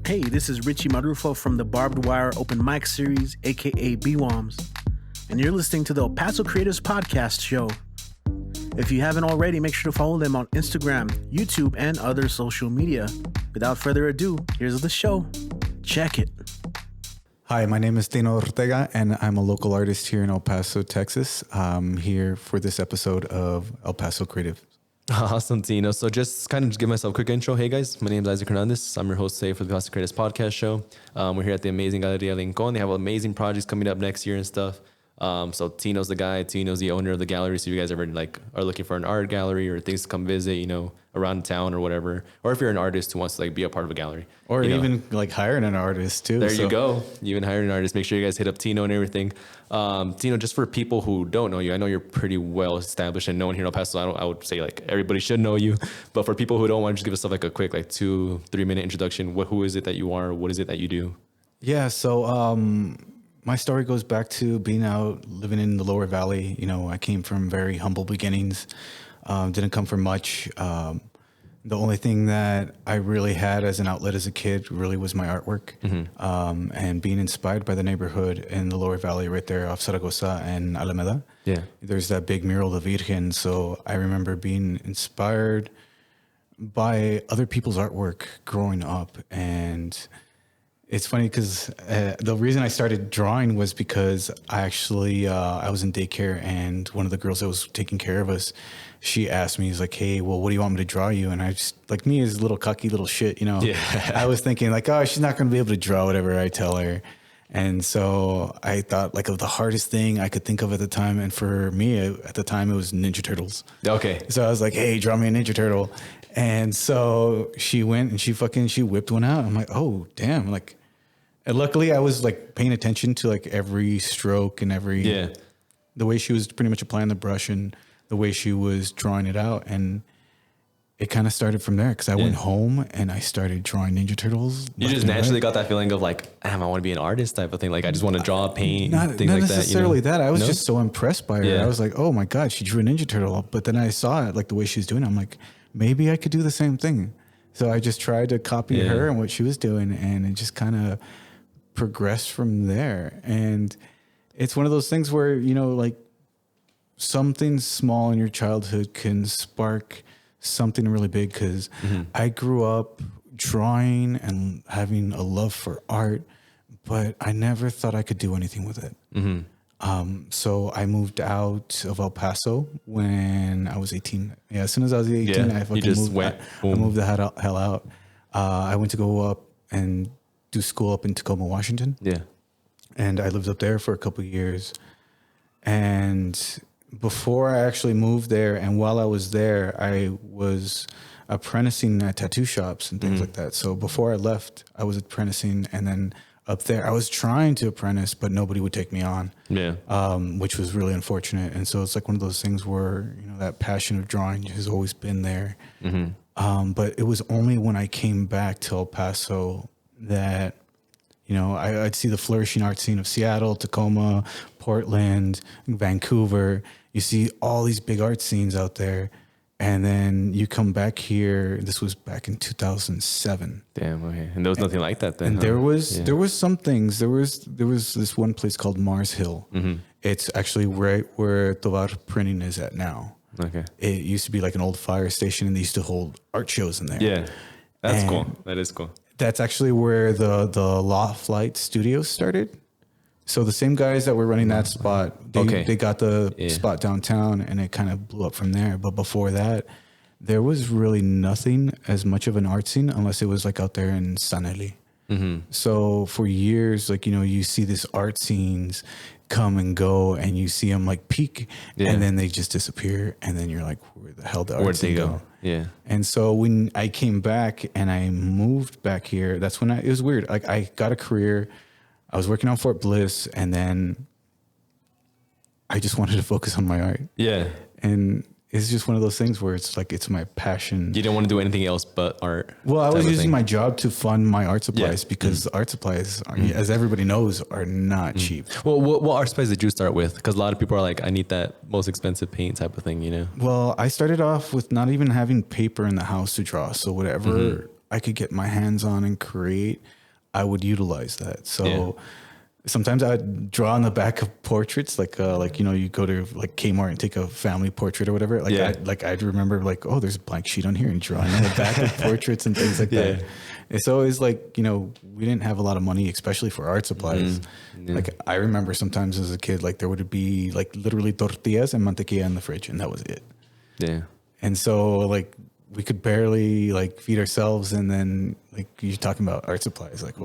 Hey, this is Richie Marrufo from the Barbed Wire Open Mic Series, aka BWOMs, and you're listening to the El Paso Creators Podcast Show. If you haven't already, make sure to follow them on Instagram, YouTube, and other social media. Without further ado, here's the show. Check it. Hi, my name is Tino Ortega, and I'm a local artist here in El Paso, Texas. I'm here for this episode of El Paso Creative. Awesome, Tino. So just kind of give myself a quick intro. Hey guys, my name is Isaac Hernandez. I'm your host today for the Paso Creators Podcast Show. We're here at the amazing Galeria Lincoln. They have amazing projects coming up next year and stuff. So Tino's the guy. Tino's the owner of the gallery. So if you guys ever are looking for an art gallery or things to come visit, around town or whatever, or if you're an artist who wants to be a part of a gallery, or even hiring an artist too. There you go. You even hiring an artist. Make sure you guys hit up Tino and everything. Tino, just for people who don't know you, I know you're pretty well established and known here in El Paso. I would say everybody should know you, but for people who don't, want to just give us a quick 2-3 minute introduction. Who is it that you are? What is it that you do? Yeah. So, my story goes back to being out living in the Lower Valley. I came from very humble beginnings. Didn't come from much. The only thing that I really had as an outlet as a kid really was my artwork, and being inspired by the neighborhood in the Lower Valley right there off Zaragoza and Alameda. Yeah. There's that big mural of Virgen. So I remember being inspired by other people's artwork growing up. And it's funny because the reason I started drawing was because I was in daycare, and one of the girls that was taking care of us, she asked me, he's like, hey, well, what do you want me to draw you? And I just, me as a little cocky little shit, Yeah. I was thinking oh, she's not going to be able to draw whatever I tell her. And so I thought of the hardest thing I could think of at the time. And for me at the time, it was Ninja Turtles. Okay. So I was like, hey, draw me a Ninja Turtle. And so she went and she whipped one out. I'm like, oh, damn. And luckily I was paying attention to every stroke and the way she was pretty much applying the brush and the way she was drawing it out. And it kind of started from there because I went home and I started drawing Ninja Turtles. You just naturally got that feeling of I want to be an artist type of thing. I just want to draw, paint, things like that. Not necessarily that. I was just so impressed by her. Yeah. I was like, oh my God, she drew a Ninja Turtle. But then I saw it, the way she was doing it. I'm like, maybe I could do the same thing. So I just tried to copy her and what she was doing. And it just kind of progressed from there. And it's one of those things where, something small in your childhood can spark something really big. Because I grew up drawing and having a love for art, but I never thought I could do anything with it. So I moved out of El Paso when I was 18. Yeah, as soon as I was 18, I moved the hell out. I went to go up and do school up in Tacoma, Washington. Yeah. And I lived up there for a couple of years. And before I actually moved there, and while I was there, I was apprenticing at tattoo shops and things like that. So before I left, I was apprenticing, and then up there, I was trying to apprentice, but nobody would take me on. Yeah. Which was really unfortunate. And so it's one of those things where, that passion of drawing has always been there. But it was only when I came back to El Paso that, I'd see the flourishing art scene of Seattle, Tacoma, Portland, Vancouver. You see all these big art scenes out there. And then you come back here. This was back in 2007. Damn. Okay. And there was nothing like that then. And there was some things. There was this one place called Mars Hill. It's actually right where Tovar Printing is at now. Okay. It used to be an old fire station, and they used to hold art shows in there. Yeah. That's cool. That is cool. That's actually where the Loft Light Studios started. So the same guys that were running that spot, they got the spot downtown, and it kind of blew up from there. But before that, there was really nothing as much of an art scene unless it was out there in Saneli. So for years, you see these art scenes come and go, and you see them peak, and then they just disappear, and then you're like, where the hell did the art scene go? Yeah. And so when I came back and I moved back here, that's when it was weird. I got a career. I was working on Fort Bliss, and then I just wanted to focus on my art. Yeah. And it's just one of those things where it's it's my passion. You didn't want to do anything else but art. Well, I was using my job to fund my art supplies because art supplies, as everybody knows, are not cheap. Well, what art supplies did you start with? Because a lot of people are I need that most expensive paint type of thing, Well, I started off with not even having paper in the house to draw. So whatever I could get my hands on and create, I would utilize that. So sometimes I'd draw on the back of portraits, like you go to like Kmart and take a family portrait or whatever. I'd remember like, oh, there's a blank sheet on here and drawing on the back of portraits and things like that. It's always like, we didn't have a lot of money, especially for art supplies. Like I remember sometimes as a kid, like there would be like literally tortillas and mantequilla in the fridge, and that was it. Yeah. And so like we could barely like feed ourselves, and then like you're talking about art supplies, like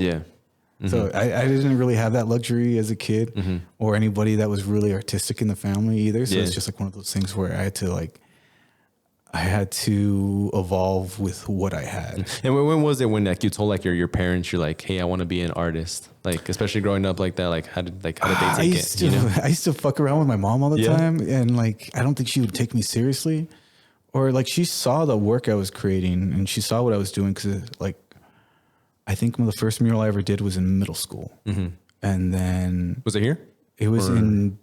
So I didn't really have that luxury as a kid, or anybody that was really artistic in the family either. So it's just like one of those things where I had to evolve with what I had. And when was it when like you told like your parents, you're like, hey, I want to be an artist? Like, especially growing up like that, like how did they take it? I used to fuck around with my mom all the time, and like I don't think she would take me seriously, or like she saw the work I was creating and she saw what I was doing, because like I think the first mural I ever did was in middle school, and then was it here? It was in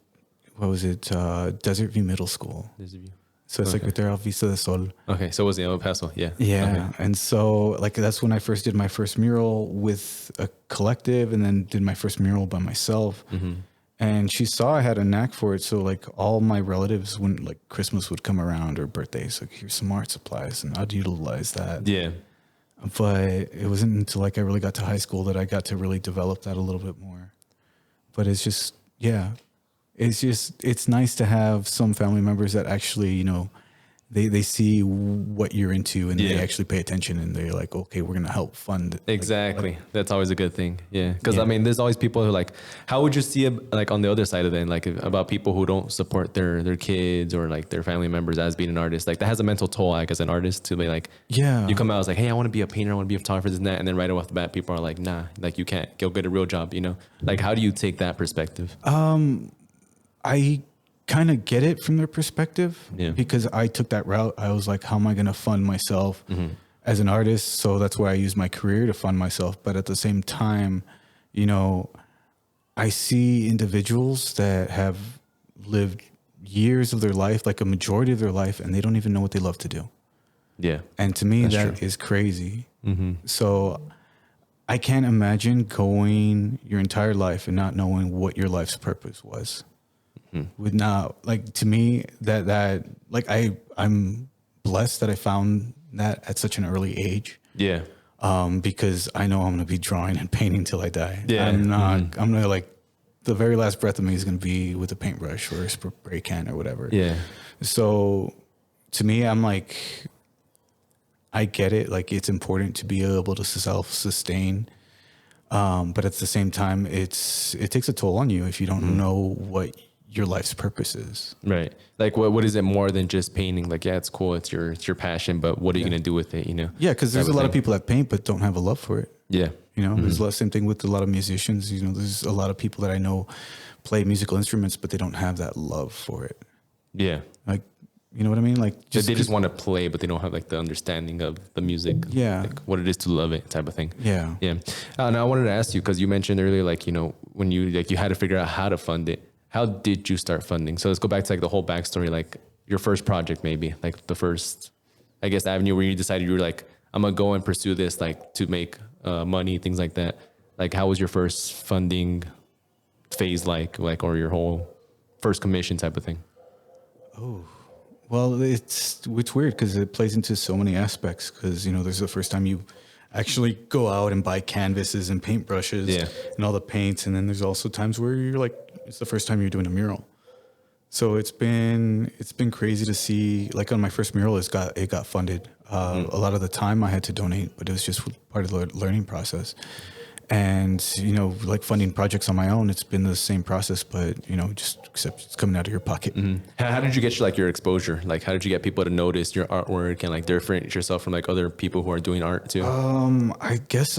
Desert View Middle School. Desert View. So it's like right there off Vista del Sol. Okay, so it was in El Paso, Yeah. Okay. And so like that's when I first did my first mural with a collective, and then did my first mural by myself. And she saw I had a knack for it. So like all my relatives, when like Christmas would come around or birthdays, like here's some art supplies, and I'd utilize that. Yeah. But it wasn't until like I really got to high school that I got to really develop that a little bit more. But it's just, it's nice to have some family members that actually, they see what you're into, and they actually pay attention, and they're like, okay, we're going to help fund it. Exactly. That's always a good thing. Yeah. Because I mean, there's always people who like, how would you see it like on the other side of it, like about people who don't support their kids or like their family members as being an artist? Like that has a mental toll, like as an artist, to be like, you come out as like, hey, I want to be a painter, I want to be a photographer, this and that. And then right off the bat, people are like, nah, like you can't go get a real job, Like how do you take that perspective? I kind of get it from their perspective, because I took that route. I was like, how am I going to fund myself as an artist? So that's why I use my career to fund myself. But at the same time, I see individuals that have lived years of their life, like a majority of their life, and they don't even know what they love to do. Yeah. And to me, that is crazy. So I can't imagine going your entire life and not knowing what your life's purpose was. With now, like to me, that like I'm blessed that I found that at such an early age. Yeah. Because I know I'm gonna be drawing and painting till I die. Yeah. I'm gonna like the very last breath of me is gonna be with a paintbrush or a spray can or whatever. Yeah. So to me, I'm like, I get it. Like it's important to be able to self-sustain. But at the same time, it takes a toll on you if you don't know what your life's purpose is. Right. Like what is it more than just painting? Like, yeah, it's cool. It's your passion, but what are you going to do with it? Yeah. Cause there's a lot of people that paint, but don't have a love for it. Yeah. There's a lot, same thing with a lot of musicians, there's a lot of people that I know play musical instruments, but they don't have that love for it. Yeah. Like, you know what I mean? Like they just want to play, but they don't have like the understanding of the music. Yeah. Like what it is to love it type of thing. Yeah. Yeah. And I wanted to ask you, cause you mentioned earlier, like, when you had to figure out how to fund it. How did you start funding? So let's go back to like the whole backstory, like your first project, maybe like the first, I guess, avenue where you decided you were like, I'm gonna go and pursue this, like to make money, things like that. Like, how was your first funding phase like, or your whole first commission type of thing? Oh, well, it's weird because it plays into so many aspects. Because there's the first time you actually go out and buy canvases and paintbrushes and all the paints, and then there's also times where you're like, it's the first time you're doing a mural. So it's been crazy to see. Like on my first mural, it got funded. A lot of the time I had to donate, but it was just part of the learning process. And like funding projects on my own, it's been the same process, but just except it's coming out of your pocket. How did you get your exposure? Like, how did you get people to notice your artwork and like differentiate yourself from like other people who are doing art too? I guess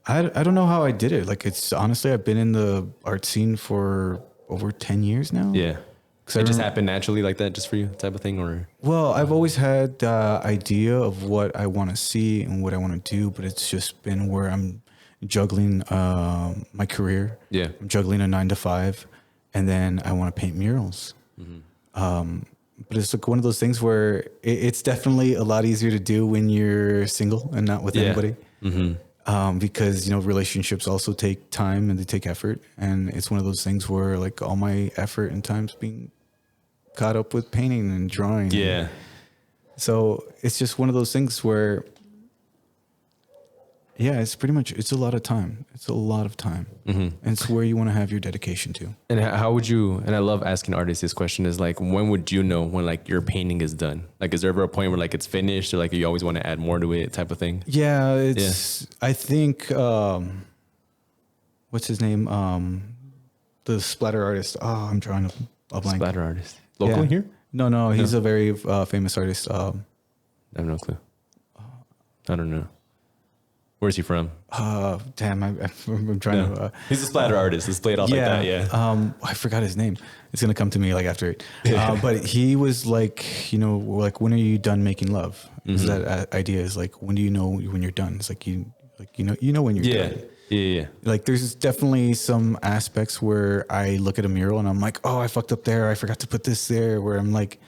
I don't know how I did it. Like it's honestly, I've been in the art scene for over 10 years now. Yeah. It just happened naturally like that, just for you type of thing, or? Well, I've always had the idea of what I want to see and what I want to do, but it's just been where I'm juggling my career. Yeah. I'm juggling a 9 to 5, and then I want to paint murals. but it's like one of those things where it's definitely a lot easier to do when you're single and not with anybody. Because, relationships also take time and they take effort. And it's one of those things where like all my effort and time's being caught up with painting and drawing. Yeah. So it's just one of those things where, it's a lot of time. It's a lot of time. And it's where you want to have your dedication to. And how would you, and I love asking artists this question, is like, when would you know when like your painting is done? Like, is there ever a point where like it's finished or like you always want to add more to it type of thing? Yeah, I think, what's his name? The splatter artist. Oh, I'm drawing a blank. Splatter artist. Local here? No, he's a very famous artist. I have no clue. I don't know. Where's he from? Damn, I'm trying to. He's a splatter artist. Let's play it off like that. Yeah. I forgot his name. It's gonna come to me like after it. But he was like, like when are you done making love? Is that idea is like when do you know when you're done? It's like you know when you're done. Yeah. Like there's definitely some aspects where I look at a mural and I'm like, oh, I fucked up there. I forgot to put this there. Where I'm like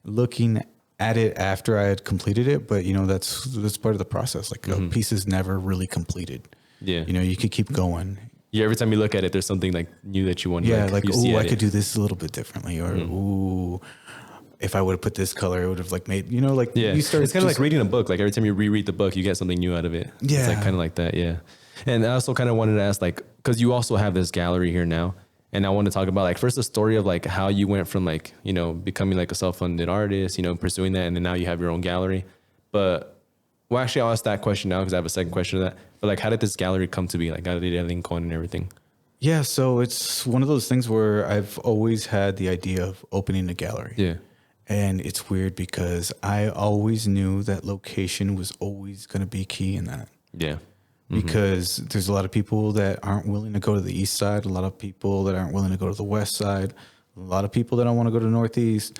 looking at it after I had completed it, but that's part of the process. Like a piece is never really completed. Yeah. You could keep going. Yeah. Every time you look at it, there's something like new that you want. Yeah. Like ooh, I could do this a little bit differently, or ooh, if I would have put this color, it would have like made you start. It's kind of like reading a book. Like every time you reread the book, you get something new out of it. Yeah. It's like kind of like that. Yeah. And I also kind of wanted to ask, like, because you also have this gallery here now. And I want to talk about like first the story of like how you went from like, becoming like a self-funded artist, pursuing that. And then now you have your own gallery. But well, actually I'll ask that question now because I have a second question to that. But like, how did this gallery come to be? Like Galeria Lincoln and everything? Yeah. So it's one of those things where I've always had the idea of opening a gallery. Yeah. And it's weird because I always knew that location was always going to be key in that. Yeah. Because there's a lot of people that aren't willing to go to the east side, a lot of people that aren't willing to go to the west side, a lot of people that don't want to go to northeast.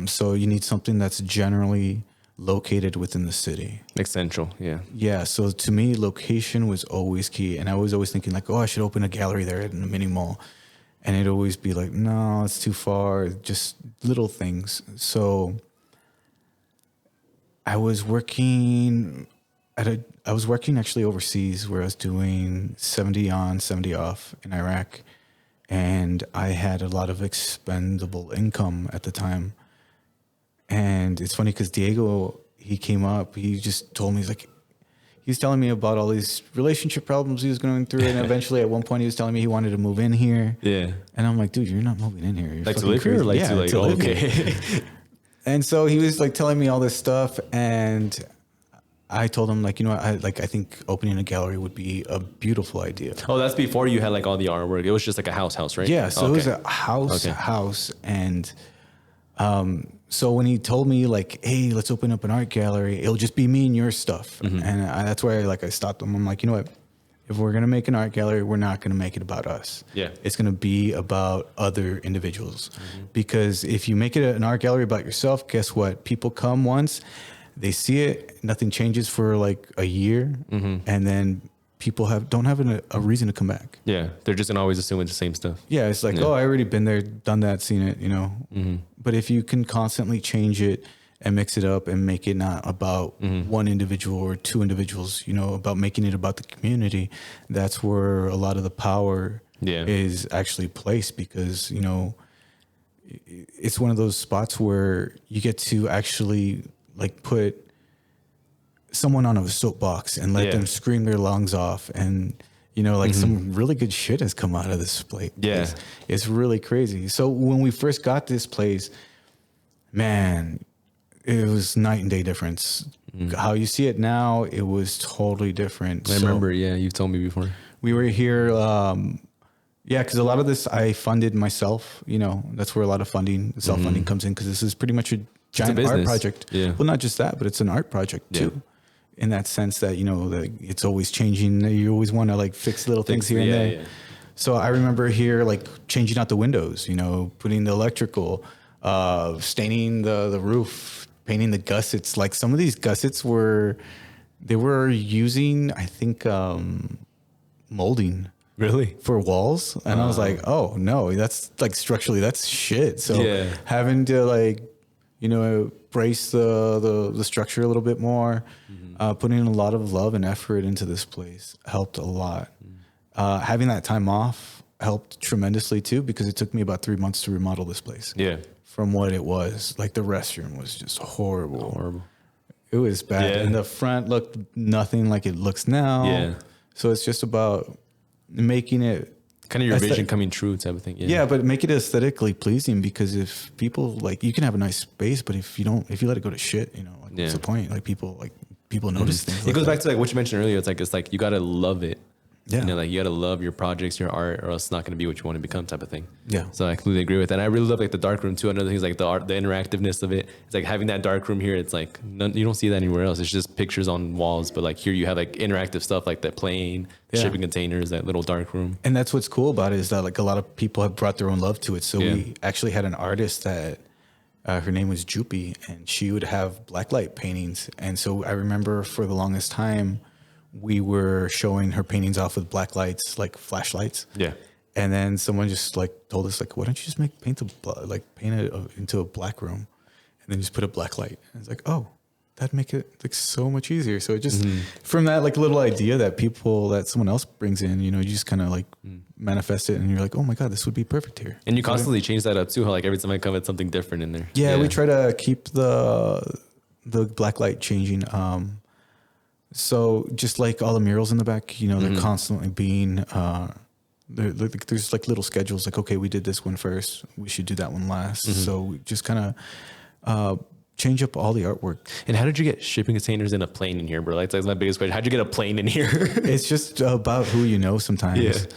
So you need something that's generally located within the city. Like central, yeah. Yeah, so to me, location was always key. And I was always thinking like, oh, I should open a gallery there in the mini mall. And it'd always be like, no, it's too far, just little things. So I was working actually overseas where I was doing 70 on, 70 off in Iraq. And I had a lot of expendable income at the time. And it's funny because Diego, he came up, he just told me, he was telling me about all these relationship problems he was going through. And eventually at one point he was telling me he wanted to move in here. Yeah. And I'm like, dude, you're not moving in here. You're like to live here or like to like, okay. And so he was like telling me all this stuff. And I told him like, I think opening a gallery would be a beautiful idea. Oh, that's before you had like all the artwork. It was just like a house, right? Yeah. So it was a house. And, so when he told me like, hey, let's open up an art gallery, it'll just be me and your stuff. And that's where I stopped him. I'm like, you know what? If we're going to make an art gallery, we're not going to make it about us. Yeah. It's going to be about other individuals. Because if you make it an art gallery about yourself, guess what? People come once, they see it, nothing changes for like a year, and then people don't have a reason to come back. Yeah, they're just gonna always assume it's the same stuff. Yeah, it's like, oh, I already been there, done that, seen it, But if you can constantly change it and mix it up and make it not about one individual or two individuals, about making it about the community, that's where a lot of the power is actually placed because, it's one of those spots where you get to actually like put someone on a soapbox and let them scream their lungs off. And, some really good shit has come out of this place. Yeah. It's really crazy. So when we first got this place, man, it was night and day difference. How you see it now, it was totally different. I remember, you've told me before. We were here, because a lot of this I funded myself. That's where a lot of self-funding comes in because this is pretty much a giant art project. Yeah. Well, not just that, but it's an art project too. In that sense that, it's always changing. You always want to like fix little things here and there. Yeah. So I remember here, like changing out the windows, putting the electrical, staining the roof, painting the gussets. Like some of these gussets they were using, I think, molding. Really? For walls. And I was like, oh no, that's like structurally, that's shit. So having to like brace the structure a little bit more. Putting in a lot of love and effort into this place helped a lot. Having that time off helped tremendously too, because it took me about 3 months to remodel this place. Yeah. From what it was, like the restroom was just horrible. It was bad. Yeah. And the front looked nothing like it looks now. Yeah. So it's just about making it kind of your vision coming true type of thing. Yeah, but make it aesthetically pleasing, because if people like, you can have a nice space, but if you let it go to shit, what's the point? Like people notice things. It goes back to like what you mentioned earlier. It's like you gotta love it. Yeah. Like you gotta love your projects, your art, or else it's not gonna be what you want to become, type of thing. Yeah. So I completely agree with that. And I really love like the dark room too. Another thing is like the art, the interactiveness of it. It's like having that dark room here. It's like you don't see that anywhere else. It's just pictures on walls, but like here you have like interactive stuff, like that plane, shipping containers, that little dark room. And that's what's cool about it, is that like a lot of people have brought their own love to it. So we actually had an artist that her name was Jupi, and she would have blacklight paintings. And so I remember for the longest time, we were showing her paintings off with black lights, like flashlights. Yeah. And then someone just like told us like, why don't you just paint it into a black room, and then just put a black light. And it's like, oh, that'd make it like so much easier. So it just from that like little idea that someone else brings in, you just kind of like manifest it, and you're like, oh my God, this would be perfect here. And you constantly change that up too. How like every time I come, it's something different in there. Yeah, we try to keep the black light changing. So just like all the murals in the back, they're constantly being, there's like little schedules, like, okay, we did this one first, we should do that one last. So we just kind of change up all the artwork. And how did you get shipping containers in a plane in here, bro? Like, that's my biggest question. How'd you get a plane in here? It's just about who you know sometimes.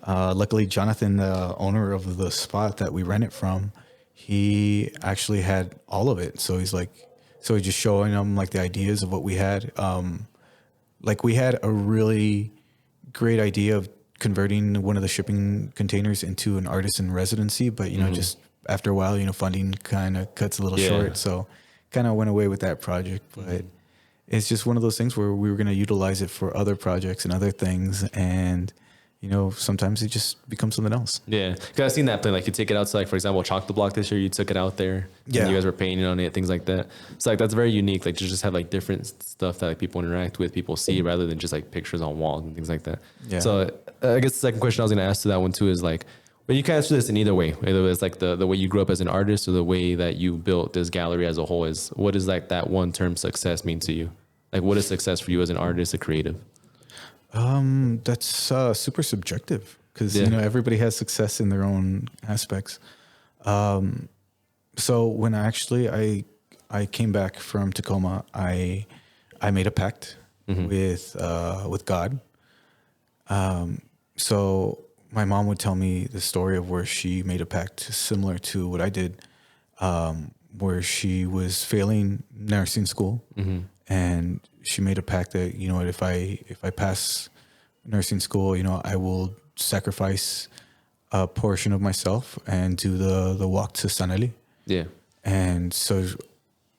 Yeah. Luckily, Jonathan, the owner of the spot that we rent it from, he actually had all of it. So he's just showing them like the ideas of what we had. Like we had a really great idea of converting one of the shipping containers into an artist in residency, but just after a while, funding kind of cuts a little short. So kind of went away with that project, but it's just one of those things where we were going to utilize it for other projects and other things. And, sometimes it just becomes something else. Yeah. Cause I've seen that play. Like you take it out to like, for example, Chocolate Block this year, you took it out there. Yeah. And you guys were painting on it, things like that. So like, that's very unique. Like to just have like different stuff that like people interact with, people see, rather than just like pictures on walls and things like that. Yeah. So I guess the second question I was going to ask to that one too is like, but you can answer this in either way. Either it's like the way you grew up as an artist, or the way that you built this gallery as a whole. Is what does like that one term success mean to you? Like what is success for you as an artist, a creative? That's super subjective, because everybody has success in their own aspects. So when I came back from Tacoma, I made a pact with God. So my mom would tell me the story of where she made a pact similar to what I did, where she was failing nursing school, and she made a pact that, if I pass nursing school, I will sacrifice a portion of myself and do the walk to Saneli. Yeah. And so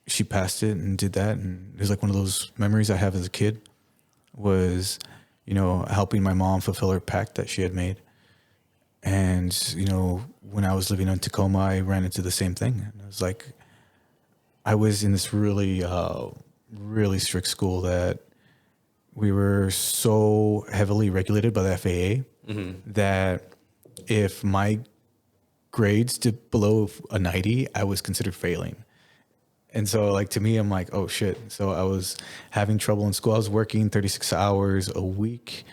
she passed it and did that. And it was like one of those memories I have as a kid was, helping my mom fulfill her pact that she had made. And, when I was living in Tacoma, I ran into the same thing. And it was like, I was in this really, really strict school that we were so heavily regulated by the FAA that if my grades dipped below a 90, I was considered failing. And so like, to me, I'm like, oh shit. So I was having trouble in school. I was working 36 hours a week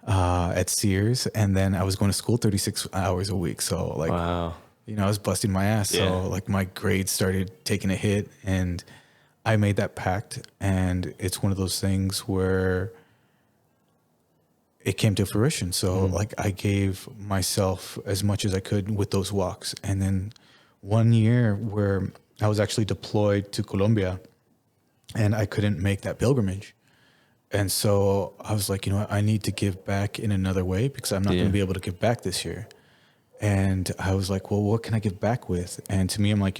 at Sears, and then I was going to school 36 hours a week. So like, wow. I was busting my ass. Yeah. So like my grades started taking a hit, and I made that pact. And it's one of those things where it came to fruition. So like I gave myself as much as I could with those walks. And then one year where I was actually deployed to Colombia and I couldn't make that pilgrimage. And so I was like, I need to give back in another way, because I'm not going to be able to give back this year. And I was like, well, what can I give back with? And to me, I'm like,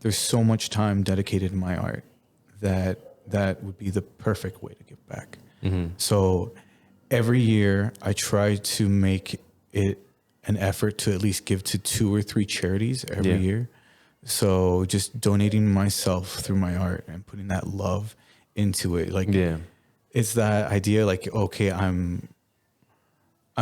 there's so much time dedicated in my art that would be the perfect way to give back. So every year I try to make it an effort to at least give to 2 or 3 charities every year. So just donating myself through my art and putting that love into it. Like, it's that idea like, okay, I'm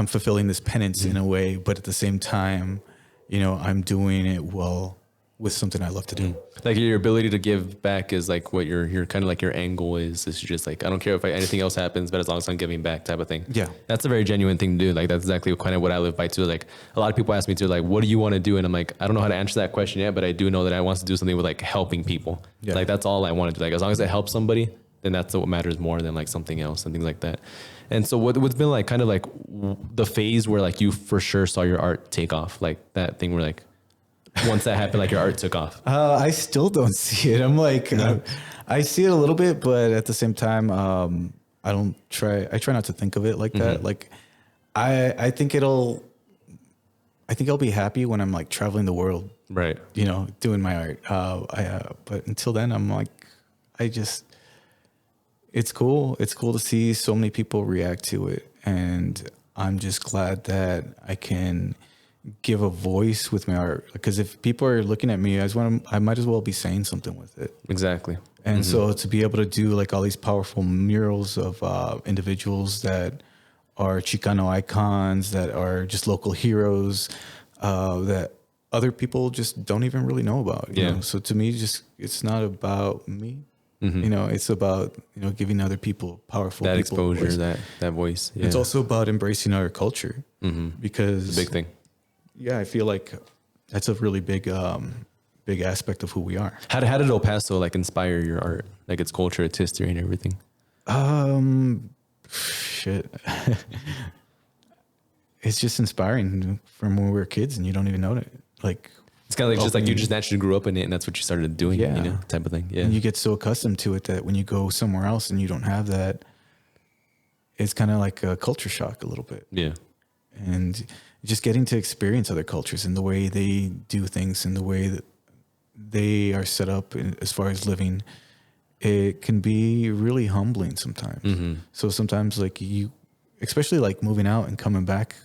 fulfilling this penance in a way, but at the same time, you know, I'm doing it well with something I love to do. Like your ability to give back is like what your kind of like your angle is. It's just like, I don't care if anything else happens, but as long as I'm giving back type of thing. Yeah. That's a very genuine thing to do. Like that's exactly kind of what I live by too. Like a lot of people ask me too, like, what do you want to do? And I'm like, I don't know how to answer that question yet, but I do know that I want to do something with like helping people. Yeah. Like that's all I want to do. Like as long as it helps somebody, then that's what matters more than like something else and things like that. And so what's been like kind of like the phase where like you for sure saw your art take off, like that thing where like, once that happened, like your art took off? I still don't see it. I'm like, I see it a little bit, but at the same time, I try not to think of it like that. Like I think I'll be happy when I'm like traveling the world, right? You know, doing my art. But until then I'm like, it's cool. It's cool to see so many people react to it. And I'm just glad that I can give a voice with my art, because if people are looking at me, I might as well be saying something with it. Exactly. And so to be able to do like all these powerful murals of individuals that are Chicano icons, that are just local heroes, that other people just don't even really know about. You know? So to me, it's not about me. You know, it's about, you know, giving other people powerful that people exposure, that voice. It's also about embracing our culture, because it's a big thing. Yeah, I feel like that's a really big aspect of who we are. How did El Paso like inspire your art, like its culture, its history, and everything? Shit, it's just inspiring from when we were kids, and you don't even know it. Like it's kind of like just like you just naturally grew up in it, and that's what you started doing. You know, type of thing. Yeah, and you get so accustomed to it that when you go somewhere else and you don't have that, it's kind of like a culture shock a little bit. Yeah, and just getting to experience other cultures and the way they do things and the way that they are set up as far as living, it can be really humbling sometimes. So sometimes like especially like moving out and coming back,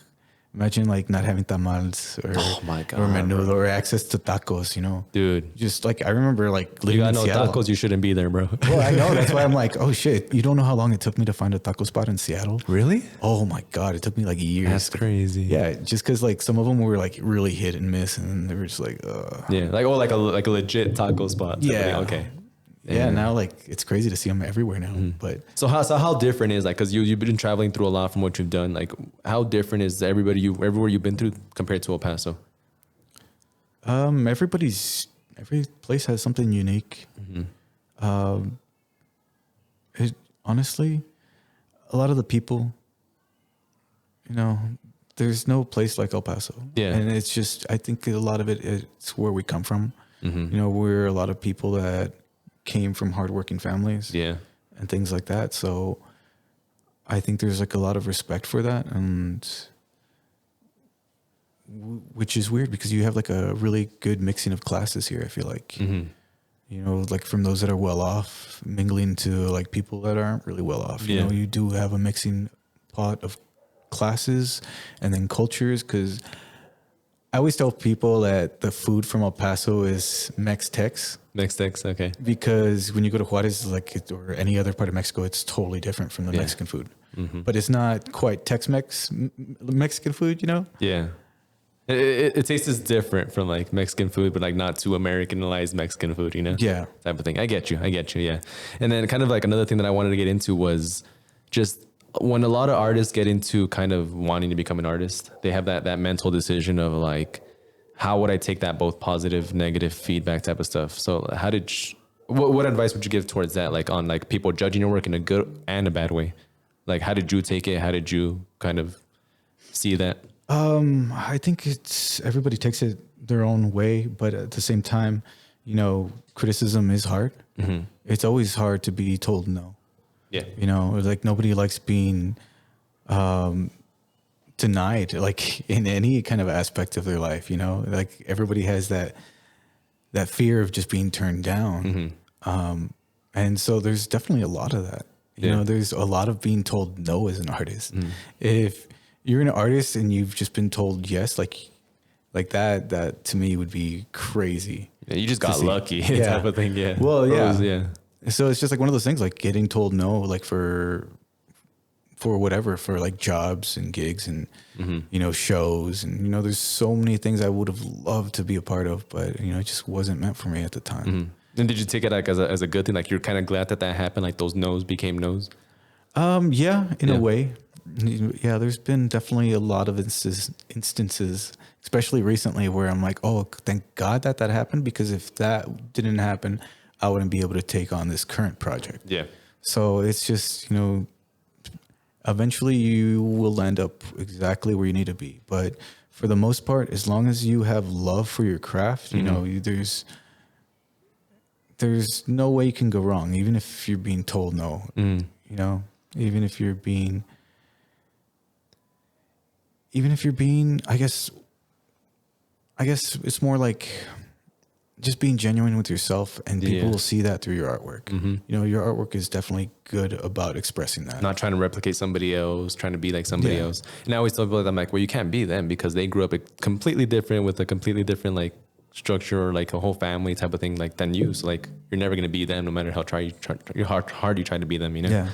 imagine like not having tamales or, oh my God, or menudo or access to tacos, you know, dude. Just like, I remember like living in Seattle. Tacos, you shouldn't be there, bro. Well, I know. That's why I'm like, oh shit. You don't know how long it took me to find a taco spot in Seattle. Really? Oh my God. It took me like years. That's crazy. Yeah. Just cause like some of them were like really hit and miss, and they were just like, yeah. Like, like a legit taco spot. Yeah. Okay. Yeah, now like it's crazy to see them everywhere now. But so how different is like, because you've been traveling through a lot from what you've done. Like how different is everywhere you've been through compared to El Paso? Every place has something unique. Honestly, a lot of the people, you know, there's no place like El Paso. Yeah, and it's just, I think a lot of it's where we come from. You know, we're a lot of people that came from hardworking families, and things like that. So I think there's like a lot of respect for that, and which is weird because you have like a really good mixing of classes here. I feel like, you know, like from those that are well off mingling to like people that aren't really well off. You know, you do have a mixing pot of classes and then cultures, because I always tell people that the food from El Paso is Mex-Tex. Mex-Tex, okay. Because when you go to Juárez, or any other part of Mexico, it's totally different from the Mexican food. But it's not quite Tex-Mex Mexican food, you know? Yeah. It tastes different from like Mexican food, but like not too Americanized Mexican food, you know? Yeah. Type of thing. I get you, yeah. And then kind of like another thing that I wanted to get into was just when a lot of artists get into kind of wanting to become an artist, they have that mental decision of like, how would I take that both positive, negative feedback type of stuff? So what advice would you give towards that? Like on like people judging your work in a good and a bad way? Like how did you take it? How did you kind of see that? I think everybody takes it their own way, but at the same time, you know, criticism is hard. It's always hard to be told no. Yeah. You know, like nobody likes being denied, like in any kind of aspect of their life, you know, like everybody has that fear of just being turned down. And so there's definitely a lot of that, you know, there's a lot of being told no as an artist. If you're an artist and you've just been told yes, like that to me would be crazy. Yeah, you just got see. lucky Yeah. type of thing. Yeah. Well, yeah. Yeah. So it's just like one of those things, like getting told no, like for whatever, for like jobs and gigs and, you know, shows. And, you know, there's so many things I would have loved to be a part of, but, you know, it just wasn't meant for me at the time. And did you take it like as a good thing? Like you're kind of glad that happened? Like those no's became no's? Yeah, in a way. Yeah, there's been definitely a lot of instances, especially recently, where I'm like, oh, thank God that happened, because if that didn't happen, I wouldn't be able to take on this current project. Yeah. So it's just, you know, eventually you will end up exactly where you need to be. But for the most part, as long as you have love for your craft, you know, there's no way you can go wrong, even if you're being told no, you know, even if you're being, I guess it's more like just being genuine with yourself, and people will see that through your artwork. You know, your artwork is definitely good about expressing that. Not trying to replicate somebody else, trying to be like somebody else. And I always tell people that I'm like, well, you can't be them because they grew up completely different with a completely different like structure or like a whole family type of thing like than you. So like you're never going to be them no matter how hard you try to be them, you know? Yeah.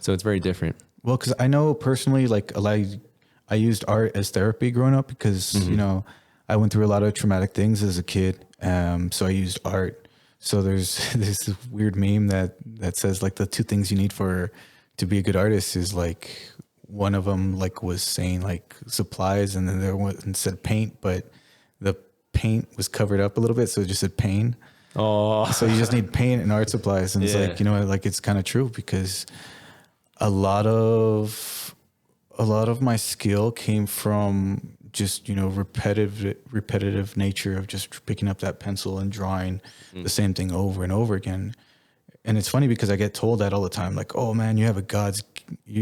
So it's very different. Well, because I know personally, like I used art as therapy growing up because, you know, I went through a lot of traumatic things as a kid. So I used art. So there's this weird meme that says like the two things you need to be a good artist is like, one of them like was saying like supplies, and then there one said paint, but the paint was covered up a little bit. So it just said pain. Oh, So you just need paint and art supplies. And it's like, you know, like it's kind of true, because a lot of my skill came from just, you know, repetitive nature of just picking up that pencil and drawing the same thing over and over again. And it's funny because I get told that all the time, like, oh man, you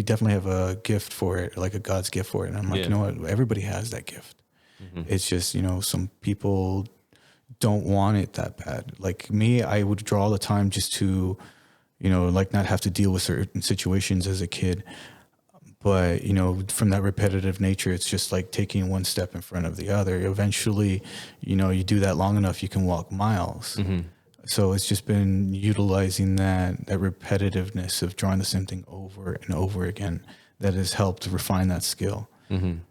definitely have a gift for it, like a God's gift for it. And I'm like, you know what? Everybody has that gift. It's just, you know, some people don't want it that bad. Like me, I would draw all the time just to, you know, like not have to deal with certain situations as a kid. But, you know, from that repetitive nature, it's just like taking one step in front of the other. Eventually, you know, you do that long enough, you can walk miles. So it's just been utilizing that repetitiveness of drawing the same thing over and over again that has helped refine that skill.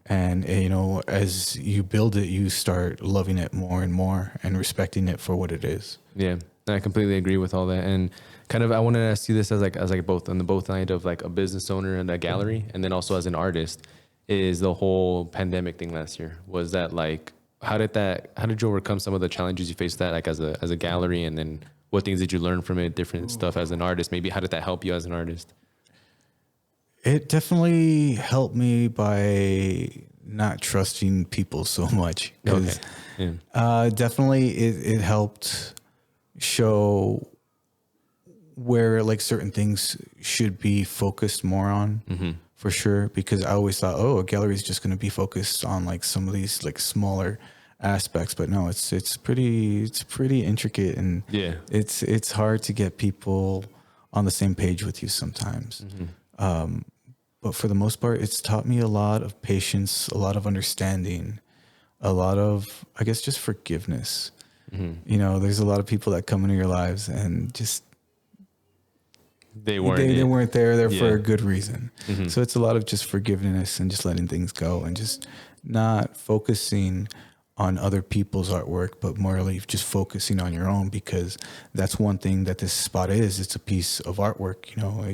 And, you know, as you build it, you start loving it more and more and respecting it for what it is. Yeah, I completely agree with all that. And kind of, I wanted to ask you this as both on the both side of like a business owner and a gallery, and then also as an artist, is the whole pandemic thing last year. Was that like, how did you overcome some of the challenges you faced that like as a gallery, and then what things did you learn from it, different stuff as an artist? Maybe how did that help you as an artist? It definitely helped me by not trusting people so much. Okay. Yeah. Definitely it helped show where like certain things should be focused more on, for sure. Because I always thought, oh, a gallery is just going to be focused on like some of these like smaller aspects, but no, it's pretty intricate, and it's hard to get people on the same page with you sometimes. But for the most part, it's taught me a lot of patience, a lot of understanding, a lot of, I guess, just forgiveness. You know, there's a lot of people that come into your lives and just they weren't there for a good reason. So it's a lot of just forgiveness and just letting things go and just not focusing on other people's artwork, but morally just focusing on your own, because that's one thing that this spot is. It's a piece of artwork, you know,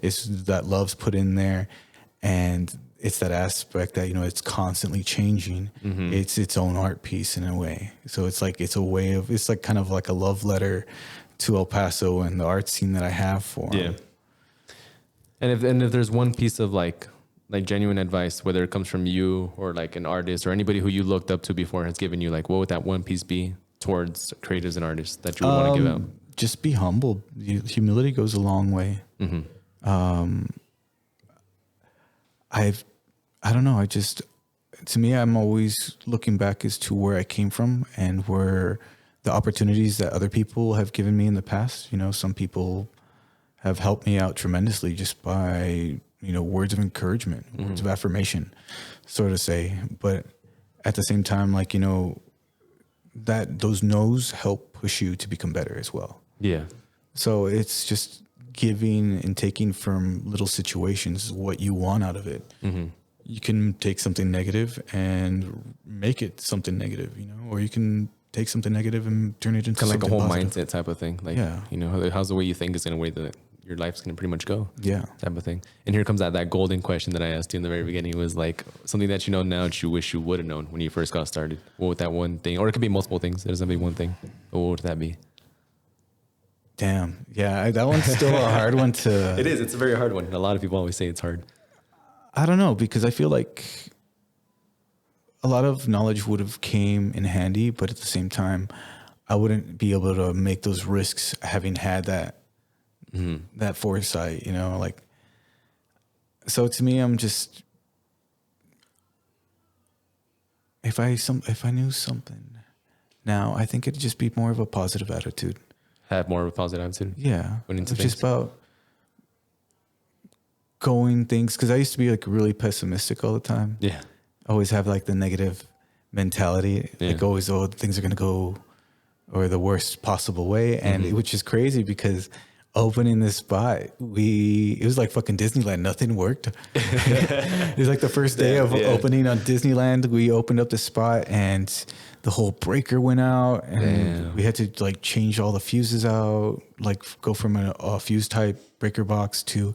it's that love's put in there, and it's that aspect that, you know, it's constantly changing. It's its own art piece in a way. So it's like, it's like kind of like a love letter to El Paso and the art scene that I have for them. And if there's one piece of like genuine advice, whether it comes from you or like an artist or anybody who you looked up to before has given you, like, what would that one piece be towards creatives and artists that you would want to give out? Just be humble. Humility goes a long way. I don't know. To me, I'm always looking back as to where I came from and where the opportunities that other people have given me in the past. You know, some people have helped me out tremendously just by, you know, words of encouragement, words of affirmation, so to say. But at the same time, like, you know, those no's help push you to become better as well. Yeah. So it's just giving and taking from little situations what you want out of it. Mm-hmm. You can take something negative and make it something negative, or you can take something negative and turn it into Kind of like a something whole positive. mindset type of thing. Like, Yeah. How's the way you think is going to way that your life's going to pretty much go. Yeah. Type of thing. And here comes that golden question that I asked you in the very beginning, was like something that you know now that you wish you would have known when you first got started. What would that one thing, or it could be multiple things. It doesn't have to be one thing. But what would that be? Damn. Yeah. That one's still a hard one to. It is. It's a very hard one. A lot of people always say it's hard. I don't know, because I feel like a lot of knowledge would have came in handy, but at the same time, I wouldn't be able to make those risks having had that that foresight, like. So to me, I'm just, if I knew something now, I think it'd just be more of a positive attitude. Have more of a positive attitude. Yeah, It's just about going things, because I used to be like really pessimistic all the time. Yeah. Always have like the negative mentality, like always, things are gonna go or the worst possible way, and which is crazy because opening this spot, it was like fucking Disneyland. Nothing worked. It was like the first day of opening on Disneyland. We opened up the spot and the whole breaker went out, and we had to like change all the fuses out, like go from a fuse type breaker box to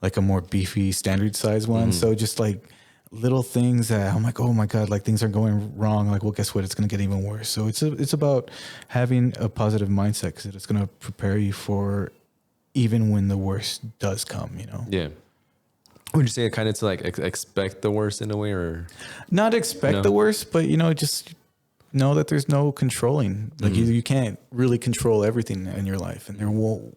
like a more beefy standard size one. So just like little things that I'm like, oh my God, like things are going wrong. Like, well, guess what? It's going to get even worse. So it's about having a positive mindset, because it's going to prepare you for even when the worst does come, Yeah. Would you say it kind of to like expect the worst in a way, or not expect the worst, but just know that there's no controlling. Like you can't really control everything in your life, and there will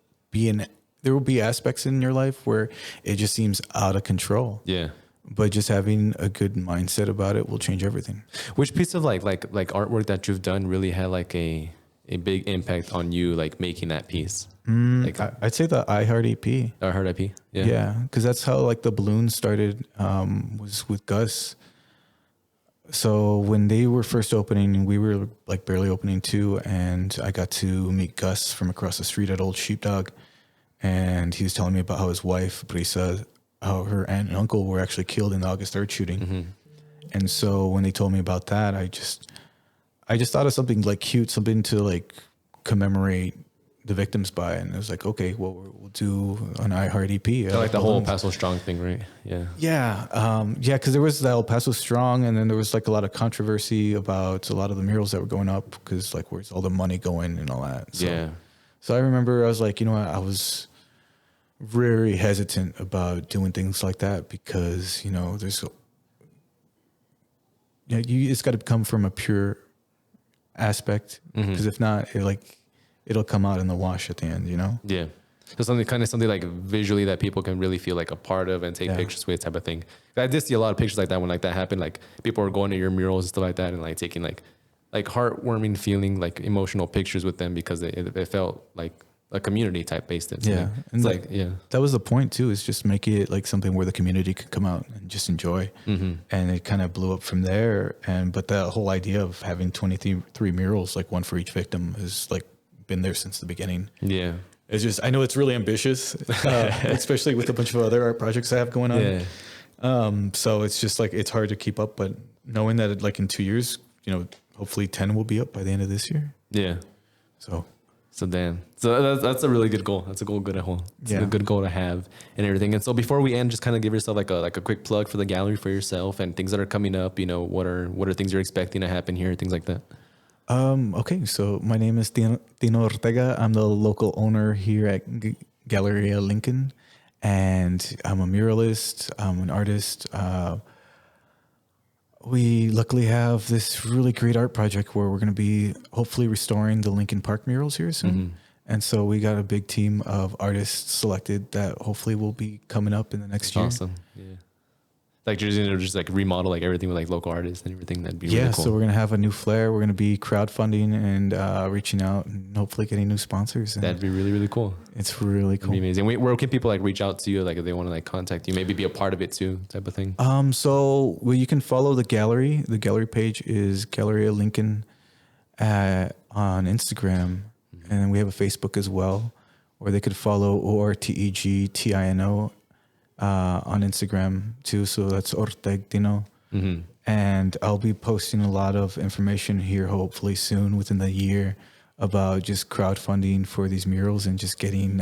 be aspects in your life where it just seems out of control. Yeah. But just having a good mindset about it will change everything. Which piece of like artwork that you've done really had like a big impact on you, like making that piece? Like I'd say the I Heart EP. I heard IP. Yeah. Yeah, because that's how like the balloon started, was with Gus. So when they were first opening, we were like barely opening too, and I got to meet Gus from across the street at Old Sheepdog, and he was telling me about how his wife, Brisa, how her aunt and uncle were actually killed in the August 3rd shooting. And so when they told me about that, I just thought of something like cute, something to like commemorate the victims by, and it was like, okay, well, we'll do an I Heart EP. Like the whole Paso Strong thing, right? Yeah. Yeah. Because there was the El Paso Strong, and then there was like a lot of controversy about a lot of the murals that were going up, because like, where's all the money going and all that. So I remember I was like, I was very hesitant about doing things like that, because, there's, it's got to come from a pure aspect, because if not, it'll come out in the wash at the end, Yeah. So something like visually that people can really feel like a part of and take pictures with, type of thing. I did see a lot of pictures like that when like that happened. Like people were going to your murals and stuff like that, and like taking like heartwarming feeling, like emotional pictures with them, because it felt like a community type based thing. Yeah. And it's that was the point too, is just make it like something where the community could come out and just enjoy. And it kind of blew up from there. But the whole idea of having 23 murals, like one for each victim, has like been there since the beginning. Yeah. It's just, I know it's really ambitious, especially with a bunch of other art projects I have going on. Yeah. So it's just like, it's hard to keep up, but knowing that like in 2 years, hopefully 10 will be up by the end of this year. Yeah. So damn. So that's a really good goal. That's a good goal. It's a good goal to have and everything. And so before we end, just kind of give yourself like a quick plug for the gallery for yourself and things that are coming up. What are things you're expecting to happen here, things like that. Okay, so my name is Tino Ortega. I'm the local owner here at Galleria Lincoln, and I'm a muralist. I'm an artist. We luckily have this really great art project where we're going to be hopefully restoring the Lincoln Park murals here soon. And so we got a big team of artists selected that hopefully will be coming up in the next year. Awesome. Yeah. Like just like remodel like everything with like local artists and everything. That'd be really cool. So we're gonna have a new flair. We're gonna be crowdfunding and reaching out and hopefully getting new sponsors. That'd be really, really cool. It's really cool. That'd be amazing. Where can people like reach out to you? Like if they want to like contact you, maybe be a part of it too, type of thing. So you can follow the gallery. The gallery page is Galleria Lincoln, on Instagram, and we have a Facebook as well, or they could follow ORTEGTINO on Instagram too. So that's Ortega Tino. And I'll be posting a lot of information here hopefully soon within the year about just crowdfunding for these murals and just getting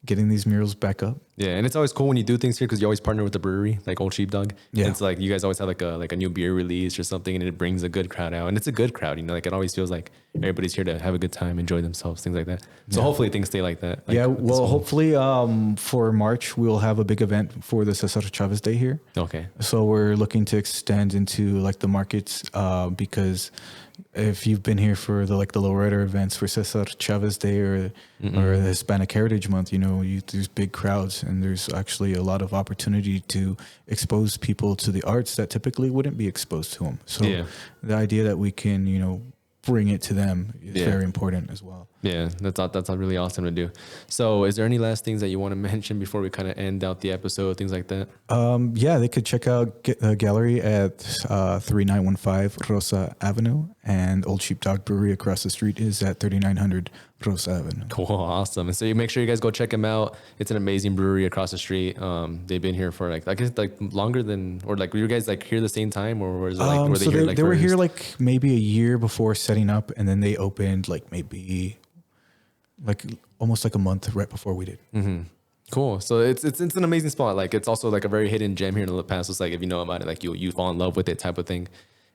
these murals back up. Yeah, and it's always cool when you do things here because you always partner with the brewery, like Old Sheepdog. Yeah. And it's like you guys always have like a new beer release or something, and it brings a good crowd out. And it's a good crowd, you know, like it always feels like everybody's here to have a good time, enjoy themselves, things like that. So hopefully things stay like that. Like Yeah, well, hopefully for March, we'll have a big event for the Cesar Chavez Day here. Okay. So we're looking to extend into like the markets because if you've been here for the lowrider events for Cesar Chavez Day or the Hispanic Heritage Month, you know, there's big crowds and there's actually a lot of opportunity to expose people to the arts that typically wouldn't be exposed to them. So the idea that we can, you know, bring it to them is very important as well. Yeah, that's really awesome to do. So is there any last things that you want to mention before we kind of end out the episode, things like that? Yeah, they could check out the gallery at 3915 Rosa Avenue, and Old Sheepdog Brewery across the street is at 3900 Rosa Avenue. Cool, awesome. And so you make sure you guys go check them out. It's an amazing brewery across the street. They've been here for I guess longer than, or like were you guys like here the same time, or was it like were they here like they were here like maybe a year before setting up, and then they opened like maybe like almost like a month right before we did. Cool. So it's an amazing spot. Like it's also like a very hidden gem here in El Paso. It's like if you know about it, like you fall in love with it type of thing.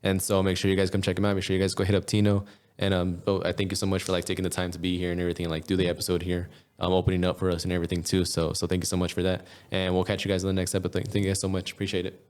And so make sure you guys come check him out. Make sure you guys go hit up Tino. And I thank you so much for like taking the time to be here and everything, and like do the episode here, opening up for us and everything too. So thank you so much for that. And we'll catch you guys in the next episode. Thank you guys so much. Appreciate it.